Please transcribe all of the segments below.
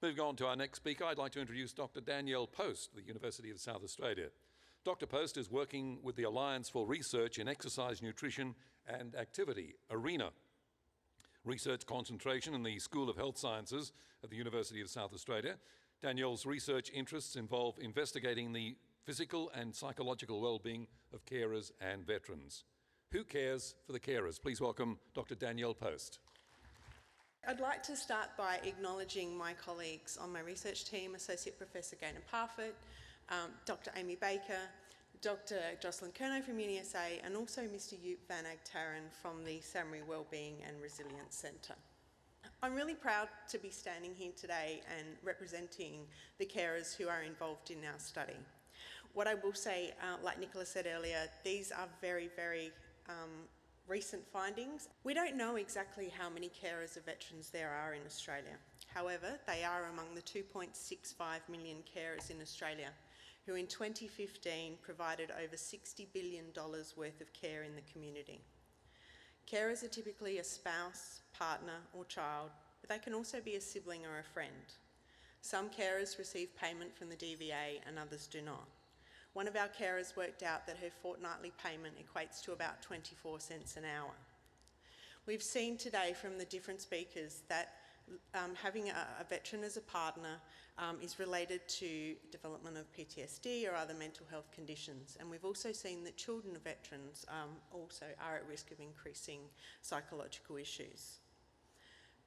Moving on to our next speaker, I'd like to introduce Dr. Dannielle Post, the University of South Australia. Dr. Post is working with the Alliance for Research in Exercise, Nutrition and Activity, ARENA. Research concentration in the School of Health Sciences at the University of South Australia. Dannielle's research interests involve investigating the physical and psychological well-being of carers and veterans. Who cares for the carers? Please welcome Dr. Dannielle Post. I'd like to start by acknowledging my colleagues on my research team, Associate Professor Gaynor Parfitt, Dr. Amy Baker, Dr. Jocelyn Kerno from UniSA, and also Mr. Joop van Agtaren from the SAMRI Wellbeing and Resilience Centre. I'm really proud to be standing here today and representing the carers who are involved in our study. What I will say, like Nicola said earlier, these are very recent findings. We don't know exactly how many carers of veterans there are in Australia. However, they are among the 2.65 million carers in Australia who in 2015 provided over $60 billion worth of care in the community. Carers are typically a spouse, partner or child, but they can also be a sibling or a friend. Some carers receive payment from the DVA and others do not. One of our carers worked out that her fortnightly payment equates to about 24 cents an hour. We've seen today from the different speakers that having a veteran as a partner is related to development of PTSD or other mental health conditions. And we've also seen that children of veterans also are at risk of increasing psychological issues.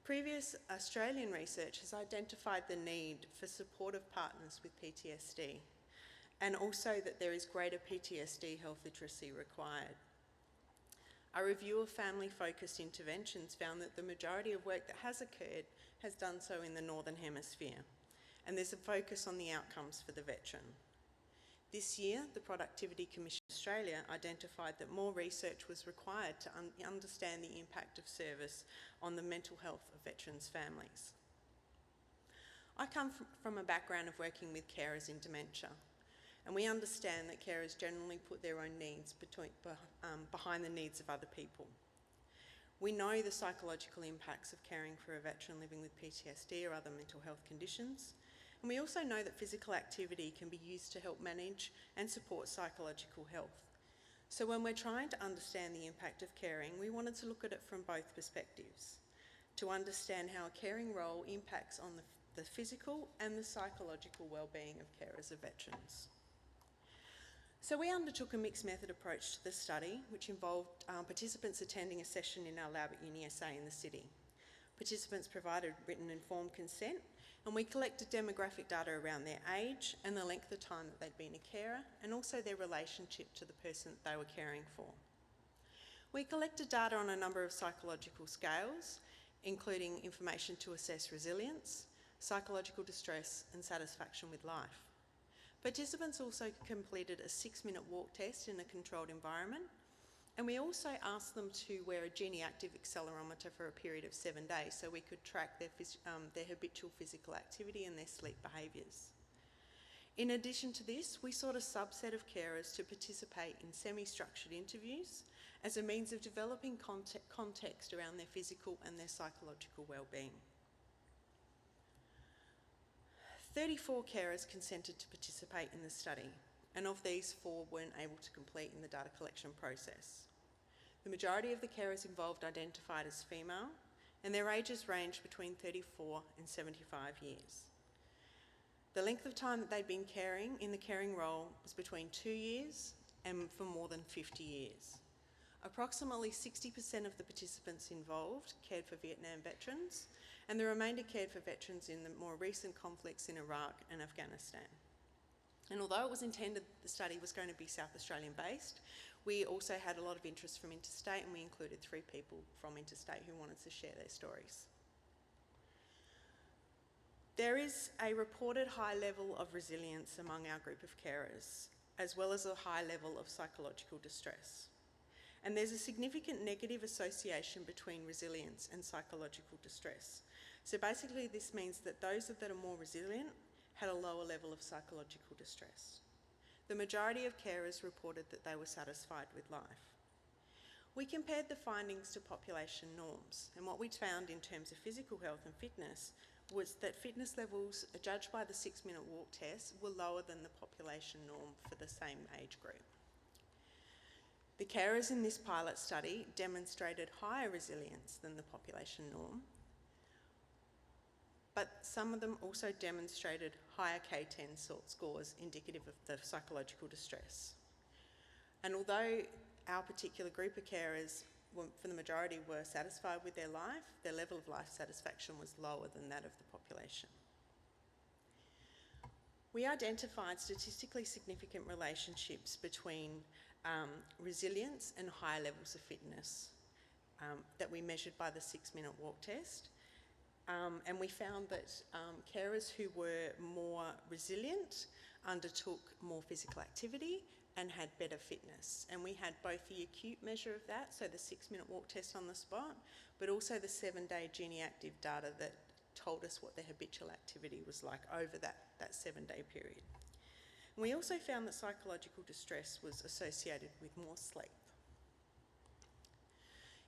Previous Australian research has identified the need for supportive partners with PTSD, and also that there is greater PTSD health literacy required. A review of family-focused interventions found that the majority of work that has occurred has done so in the Northern Hemisphere, and there's a focus on the outcomes for the veteran. This year, the Productivity Commission Australia identified that more research was required to understand the impact of service on the mental health of veterans' families. I come from a background of working with carers in dementia, and we understand that carers generally put their own needs behind the needs of other people. We know the psychological impacts of caring for a veteran living with PTSD or other mental health conditions, and we also know that physical activity can be used to help manage and support psychological health. So when we're trying to understand the impact of caring, we wanted to look at it from both perspectives, to understand how a caring role impacts on the physical and the psychological well-being of carers of veterans. So we undertook a mixed method approach to the study, which involved participants attending a session in our lab at UniSA in the city. Participants provided written informed consent, and we collected demographic data around their age and the length of time that they'd been a carer, and also their relationship to the person that they were caring for. We collected data on a number of psychological scales, including information to assess resilience, psychological distress, and satisfaction with life. Participants also completed a 6-minute walk test in a controlled environment, and we also asked them to wear a Gini active accelerometer for a period of 7 days so we could track their habitual physical activity and their sleep behaviours. In addition to this, we sought a subset of carers to participate in semi-structured interviews as a means of developing context around their physical and their psychological well-being. 34 carers consented to participate in the study, and of these, 4 weren't able to complete in the data collection process. The majority of the carers involved identified as female, and their ages ranged between 34 and 75 years. The length of time that they'd been caring in the caring role was between 2 years and for more than 50 years. Approximately 60% of the participants involved cared for Vietnam veterans, and the remainder cared for veterans in the more recent conflicts in Iraq and Afghanistan. And although it was intended the study was going to be South Australian based, we also had a lot of interest from interstate, and we included 3 people from interstate who wanted to share their stories. There is a reported high level of resilience among our group of carers, as well as a high level of psychological distress. And there's a significant negative association between resilience and psychological distress. So basically this means that those that are more resilient had a lower level of psychological distress. The majority of carers reported that they were satisfied with life. We compared the findings to population norms, and what we found in terms of physical health and fitness was that fitness levels judged by the 6-minute walk test were lower than the population norm for the same age group. The carers in this pilot study demonstrated higher resilience than the population norm, but some of them also demonstrated higher K10 scores indicative of the psychological distress. And although our particular group of carers, for the majority, were satisfied with their life, their level of life satisfaction was lower than that of the population. We identified statistically significant relationships between resilience and higher levels of fitness that we measured by the 6-minute walk test. And we found that carers who were more resilient undertook more physical activity and had better fitness. And we had both the acute measure of that, so the 6-minute walk test on the spot, but also the 7-day Gini active data that told us what their habitual activity was like over that 7-day period. And we also found that psychological distress was associated with more sleep.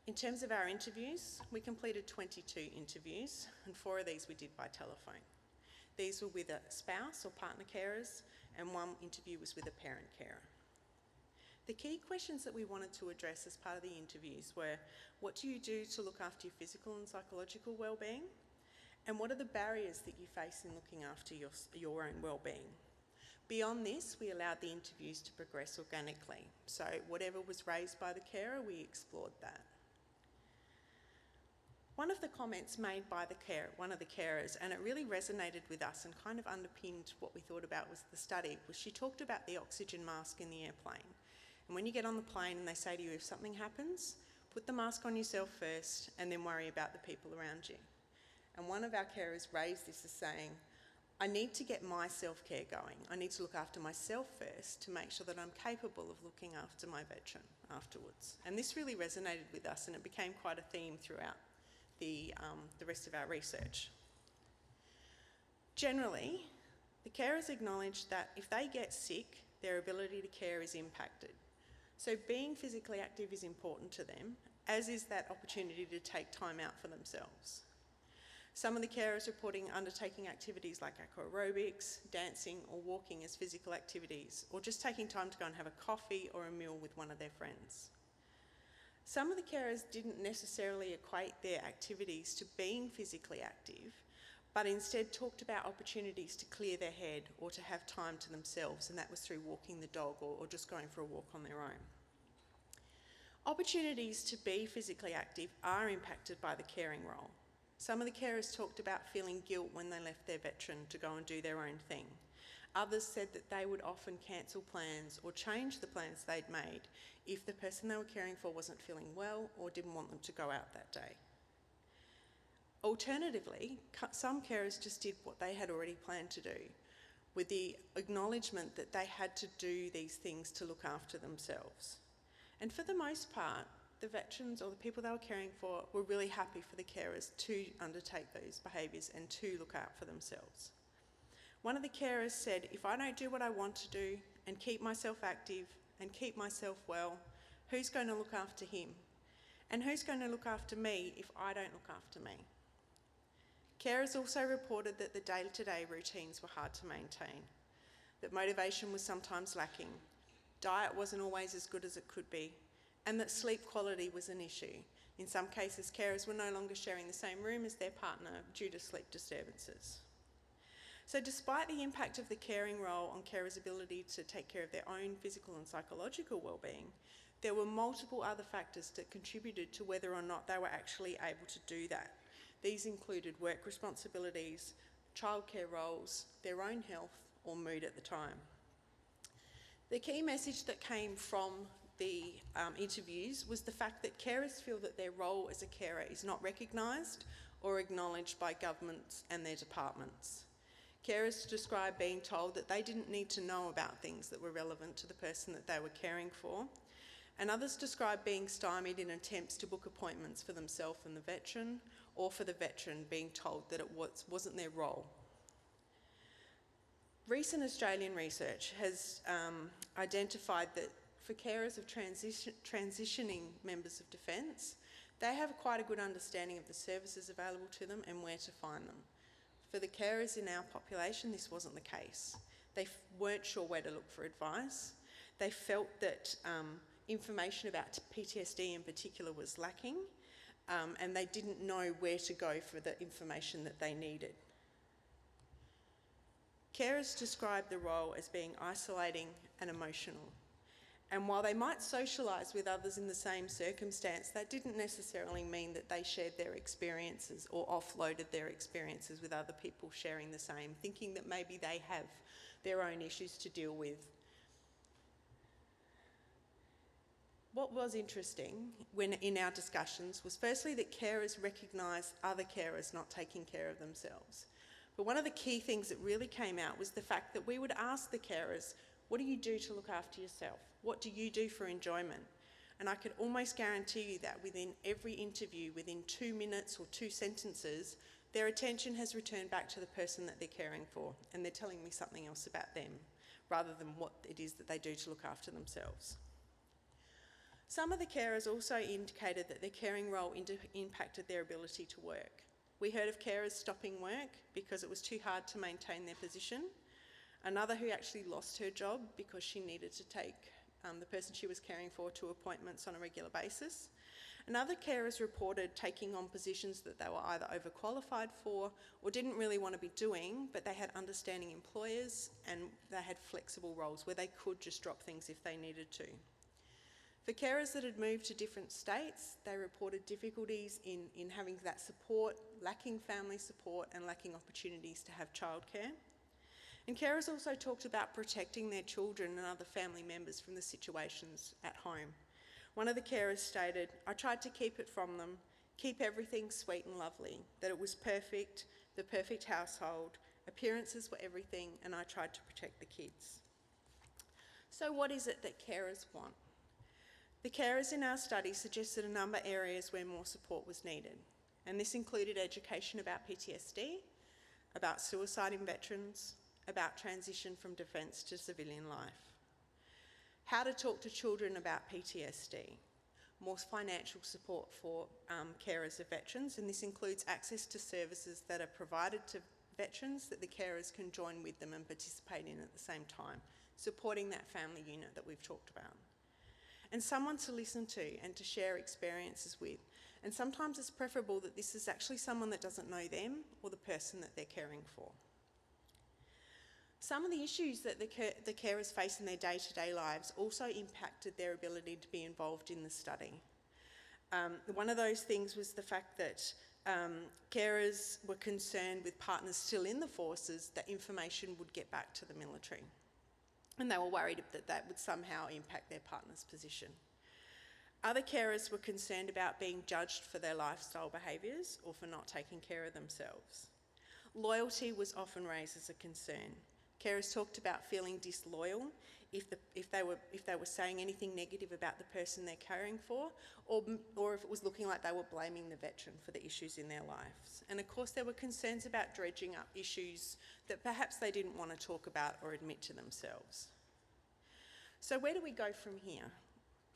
In terms of our interviews, we completed 22 interviews, and 4 of these we did by telephone. These were with a spouse or partner carers, and 1 interview was with a parent carer. The key questions that we wanted to address as part of the interviews were, what do you do to look after your physical and psychological well-being? And what are the barriers that you face in looking after your own well-being? Beyond this, we allowed the interviews to progress organically. So whatever was raised by the carer, we explored that. One of the comments made by one of the carers, and it really resonated with us and kind of underpinned what we thought about was the study, was she talked about the oxygen mask in the airplane. And when you get on the plane and they say to you, if something happens, put the mask on yourself first and then worry about the people around you. And one of our carers raised this as saying, I need to get my self-care going. I need to look after myself first to make sure that I'm capable of looking after my veteran afterwards. And this really resonated with us, and it became quite a theme throughout the rest of our research. Generally, the carers acknowledge that if they get sick, their ability to care is impacted. So being physically active is important to them, as is that opportunity to take time out for themselves. Some of the carers reporting undertaking activities like aquarobics, dancing or walking as physical activities, or just taking time to go and have a coffee or a meal with one of their friends. Some of the carers didn't necessarily equate their activities to being physically active, but instead talked about opportunities to clear their head or to have time to themselves, and that was through walking the dog or just going for a walk on their own. Opportunities to be physically active are impacted by the caring role. Some of the carers talked about feeling guilt when they left their veteran to go and do their own thing. Others said that they would often cancel plans or change the plans they'd made if the person they were caring for wasn't feeling well or didn't want them to go out that day. Alternatively, some carers just did what they had already planned to do, with the acknowledgement that they had to do these things to look after themselves. And for the most part, the veterans or the people they were caring for were really happy for the carers to undertake those behaviours and to look out for themselves. One of the carers said, if I don't do what I want to do and keep myself active and keep myself well, who's going to look after him? And who's going to look after me if I don't look after me? Carers also reported that the day-to-day routines were hard to maintain, that motivation was sometimes lacking, diet wasn't always as good as it could be, and that sleep quality was an issue. In some cases, carers were no longer sharing the same room as their partner due to sleep disturbances. So despite the impact of the caring role on carers' ability to take care of their own physical and psychological well-being, there were multiple other factors that contributed to whether or not they were actually able to do that. These included work responsibilities, childcare roles, their own health, or mood at the time. The key message that came from the interviews was the fact that carers feel that their role as a carer is not recognised or acknowledged by governments and their departments. Carers described being told that they didn't need to know about things that were relevant to the person that they were caring for, and others described being stymied in attempts to book appointments for themselves and the veteran, or for the veteran being told that it wasn't their role. Recent Australian research has identified that for carers of transitioning members of Defence, they have quite a good understanding of the services available to them and where to find them. For the carers in our population, this wasn't the case. They weren't sure where to look for advice. They felt that information about PTSD in particular was lacking, and they didn't know where to go for the information that they needed. Carers describe the role as being isolating and emotional. And while they might socialise with others in the same circumstance, that didn't necessarily mean that they shared their experiences or offloaded their experiences with other people sharing the same, thinking that maybe they have their own issues to deal with. What was interesting in our discussions was firstly that carers recognised other carers not taking care of themselves. But one of the key things that really came out was the fact that we would ask the carers, what do you do to look after yourself? What do you do for enjoyment? And I could almost guarantee you that within every interview, within 2 minutes or 2 sentences, their attention has returned back to the person that they're caring for, and they're telling me something else about them, rather than what it is that they do to look after themselves. Some of the carers also indicated that their caring role impacted their ability to work. We heard of carers stopping work because it was too hard to maintain their position. Another who actually lost her job because she needed to take the person she was caring for to appointments on a regular basis. And other carers reported taking on positions that they were either overqualified for or didn't really want to be doing, but they had understanding employers and they had flexible roles where they could just drop things if they needed to. For carers that had moved to different states, they reported difficulties in having that support, lacking family support and lacking opportunities to have childcare. And carers also talked about protecting their children and other family members from the situations at home. One of the carers stated, "I tried to keep it from them, keep everything sweet and lovely, that it was perfect, the perfect household, appearances were everything, and I tried to protect the kids." So what is it that carers want? The carers in our study suggested a number of areas where more support was needed, and this included education about PTSD, about suicide in veterans, about transition from defence to civilian life, how to talk to children about PTSD, more financial support for carers of veterans, and this includes access to services that are provided to veterans that the carers can join with them and participate in at the same time, supporting that family unit that we've talked about. And someone to listen to and to share experiences with. And sometimes it's preferable that this is actually someone that doesn't know them or the person that they're caring for. Some of the issues that the carers face in their day-to-day lives also impacted their ability to be involved in the study. One of those things was the fact that carers were concerned with partners still in the forces that information would get back to the military. And they were worried that that would somehow impact their partner's position. Other carers were concerned about being judged for their lifestyle behaviours or for not taking care of themselves. Loyalty was often raised as a concern. Carers talked about feeling disloyal if they were saying anything negative about the person they're caring for, or if it was looking like they were blaming the veteran for the issues in their lives. And of course there were concerns about dredging up issues that perhaps they didn't want to talk about or admit to themselves. So where do we go from here?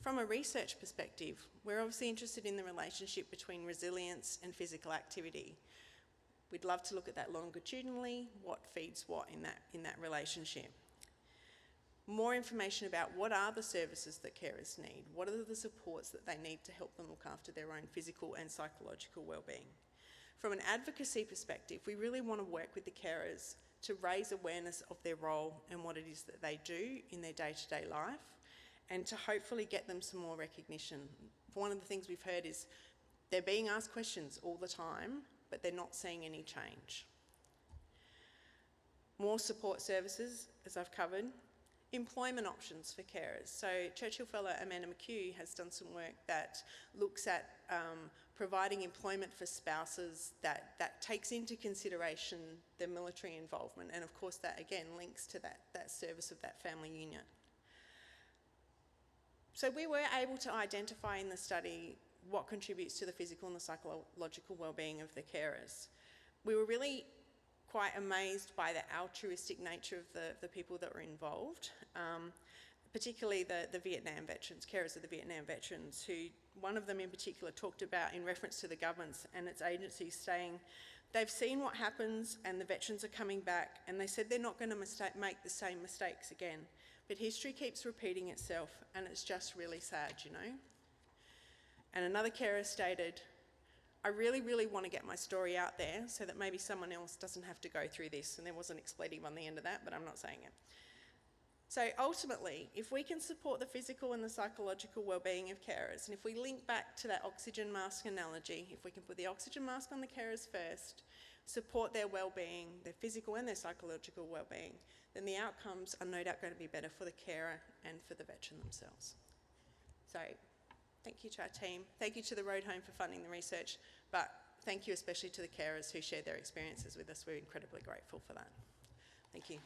From a research perspective, we're obviously interested in the relationship between resilience and physical activity. We'd love to look at that longitudinally, what feeds what in that relationship. More information about what are the services that carers need, what are the supports that they need to help them look after their own physical and psychological well-being. From an advocacy perspective, we really want to work with the carers to raise awareness of their role and what it is that they do in their day-to-day life, and to hopefully get them some more recognition. One of the things we've heard is they're being asked questions all the time, but they're not seeing any change. More support services, as I've covered. Employment options for carers. So Churchill Fellow Amanda McHugh has done some work that looks at providing employment for spouses that takes into consideration the military involvement, and of course that again links to that service of that family unit. So we were able to identify in the study what contributes to the physical and the psychological well-being of the carers. We were really quite amazed by the altruistic nature of the people that were involved, particularly the Vietnam veterans, carers of the Vietnam veterans, who one of them in particular talked about in reference to the government and its agencies saying They've seen what happens and the veterans are coming back, and they said they're not going to make the same mistakes again. But history keeps repeating itself, and it's just really sad, you know. And another carer stated, I really, really want to get my story out there so that maybe someone else doesn't have to go through this. And there was an expletive on the end of that, but I'm not saying it. So ultimately, if we can support the physical and the psychological well-being of carers, and if we link back to that oxygen mask analogy, if we can put the oxygen mask on the carers first, support their well-being, their physical and their psychological well-being, then the outcomes are no doubt going to be better for the carer and for the veteran themselves. So thank you to our team. Thank you to the Road Home for funding the research, but thank you especially to the carers who shared their experiences with us. We're incredibly grateful for that. Thank you.